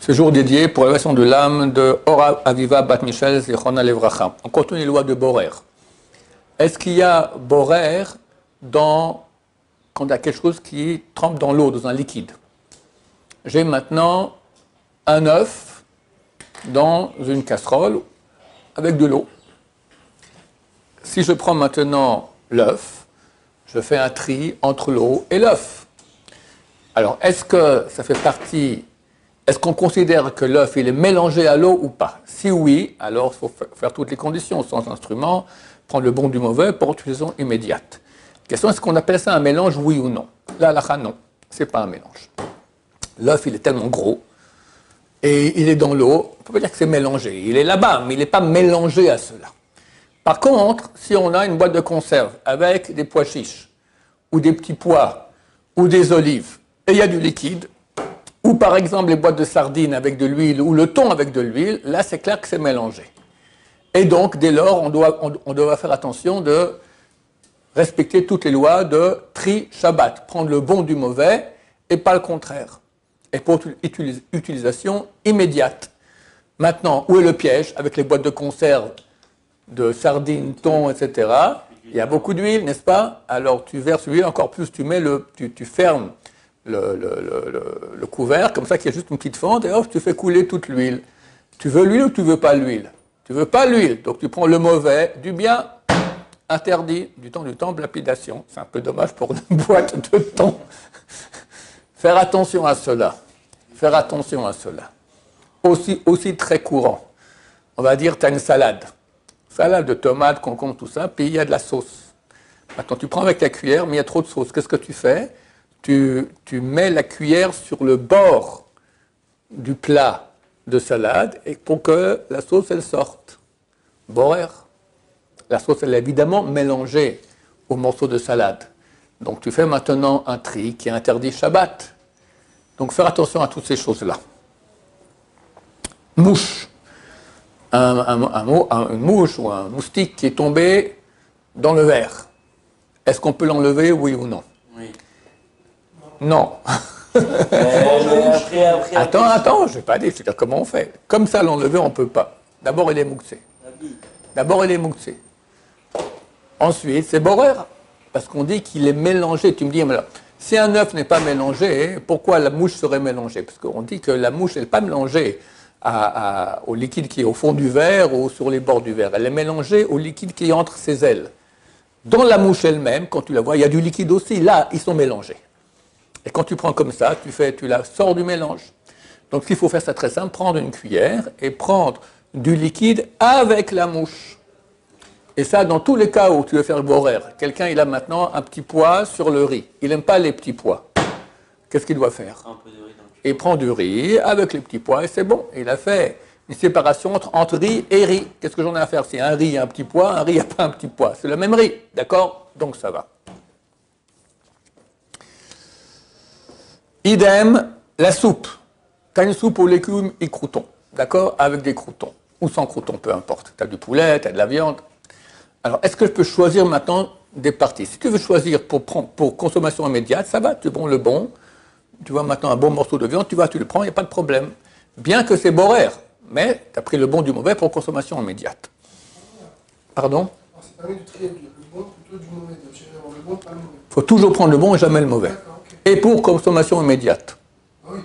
Ce jour dédié pour l'élévation de l'âme de Ora Aviva Bat Michel Zichona Levracha. On continue les lois de Borer. Est-ce qu'il y a Borer quand il y a quelque chose qui trempe dans l'eau, dans un liquide? J'ai maintenant un œuf dans une casserole avec de l'eau. Si je prends maintenant l'œuf, je fais un tri entre l'eau et l'œuf. Alors, est-ce que ça fait partie... Est-ce qu'on considère que l'œuf il est mélangé à l'eau ou pas? Si oui, alors il faut faire toutes les conditions, sans instrument, prendre le bon du mauvais pour utilisation immédiate. Question, est-ce qu'on appelle ça un mélange, oui ou non? Là, non, ce n'est pas un mélange. L'œuf, il est tellement gros, et il est dans l'eau, on ne peut pas dire que c'est mélangé. Il est là-bas, mais il n'est pas mélangé à cela. Par contre, si on a une boîte de conserve avec des pois chiches, ou des petits pois, ou des olives, et il y a du liquide, ou par exemple les boîtes de sardines avec de l'huile, ou le thon avec de l'huile, là c'est clair que c'est mélangé. Et donc, dès lors, on doit faire attention de respecter toutes les lois de tri Shabbat, prendre le bon du mauvais, et pas le contraire. Et pour utilisation immédiate. Maintenant, où est le piège? Avec les boîtes de conserve de sardines, thon, etc. Il y a beaucoup d'huile, n'est-ce pas? Alors tu verses l'huile, encore plus, tu fermes le couvert, comme ça qu'il y a juste une petite fente, et hop, tu fais couler toute l'huile. Tu veux l'huile ou tu veux pas l'huile? Tu veux pas l'huile, donc tu prends le mauvais, du bien, interdit, du temps, lapidation. C'est un peu dommage pour une boîte de thon. Faire attention à cela. Faire attention à cela. Aussi très courant. On va dire, tu as une salade. Salade de tomates, concombre, tout ça, puis il y a de la sauce. Maintenant, tu prends avec la cuillère, mais il y a trop de sauce. Qu'est-ce que tu fais? Tu mets la cuillère sur le bord du plat de salade et pour que la sauce, elle sorte. Borer. La sauce, elle est évidemment mélangée au morceau de salade. Donc, tu fais maintenant un tri qui est interdit Shabbat. Donc, faire attention à toutes ces choses-là. Mouche. Une mouche ou un moustique qui est tombé dans le verre. Est-ce qu'on peut l'enlever, oui ou non? Oui. Non. Attends, je ne vais pas dire, c'est comment on fait. Comme ça, l'enlever, on ne peut pas. D'abord, il est mouxé. Ensuite, c'est borer. Parce qu'on dit qu'il est mélangé. Tu me dis, mais là, si un œuf n'est pas mélangé, pourquoi la mouche serait mélangée? Parce qu'on dit que la mouche n'est pas mélangée au liquide qui est au fond du verre ou sur les bords du verre. Elle est mélangée au liquide qui est entre ses ailes. Dans la mouche elle-même, quand tu la vois, il y a du liquide aussi. Là, ils sont mélangés. Et quand tu prends comme ça, tu la sors du mélange. Donc, ce qu'il faut faire, c'est très simple, prendre une cuillère et prendre du liquide avec la mouche. Et ça, dans tous les cas où tu veux faire le borer, quelqu'un, il a maintenant un petit pois sur le riz. Il n'aime pas les petits pois. Qu'est-ce qu'il doit faire? Un peu de riz dans le Il prend du riz avec les petits pois et c'est bon. Il a fait une séparation entre riz et riz. Qu'est-ce que j'en ai à faire? Si un riz a un petit pois, un riz n'a pas un petit pois. C'est le même riz, d'accord? Donc ça va. Idem, la soupe. Tu as une soupe aux légumes et croûtons, d'accord? Avec des croûtons, ou sans croûtons, peu importe. Tu as du poulet, tu as de la viande. Alors, est-ce que je peux choisir maintenant des parties? Si tu veux choisir pour consommation immédiate, ça va, tu prends le bon. Tu vois maintenant un bon morceau de viande, tu le prends, il n'y a pas de problème. Bien que c'est borer, mais tu as pris le bon du mauvais pour consommation immédiate. Pardon? C'est permis de trier le bon plutôt du mauvais. Le bon, pas le mauvais. Il faut toujours prendre le bon et jamais le mauvais. Okay. Et pour consommation immédiate. Ah oui.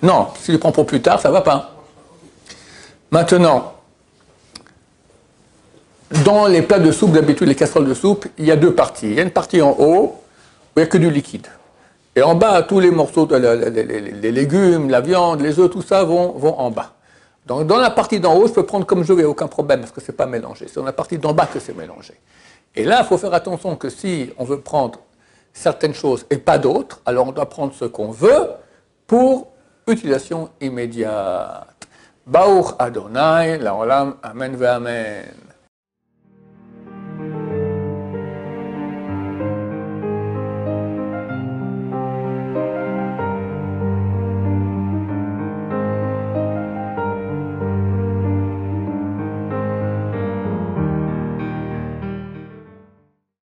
Non, si tu le prends pour plus tard, ça ne va pas. Maintenant, dans les plats de soupe, d'habitude, les casseroles de soupe, il y a deux parties. Il y a une partie en haut où il n'y a que du liquide. Et en bas, tous les morceaux, les légumes, la viande, les œufs, tout ça vont en bas. Donc, dans la partie d'en haut, je peux prendre comme je veux, aucun problème, parce que ce n'est pas mélangé. C'est dans la partie d'en bas que c'est mélangé. Et là, il faut faire attention que si on veut prendre certaines choses et pas d'autres, alors on doit prendre ce qu'on veut pour utilisation immédiate. Baruch Adonai, la olam, amen ve amen.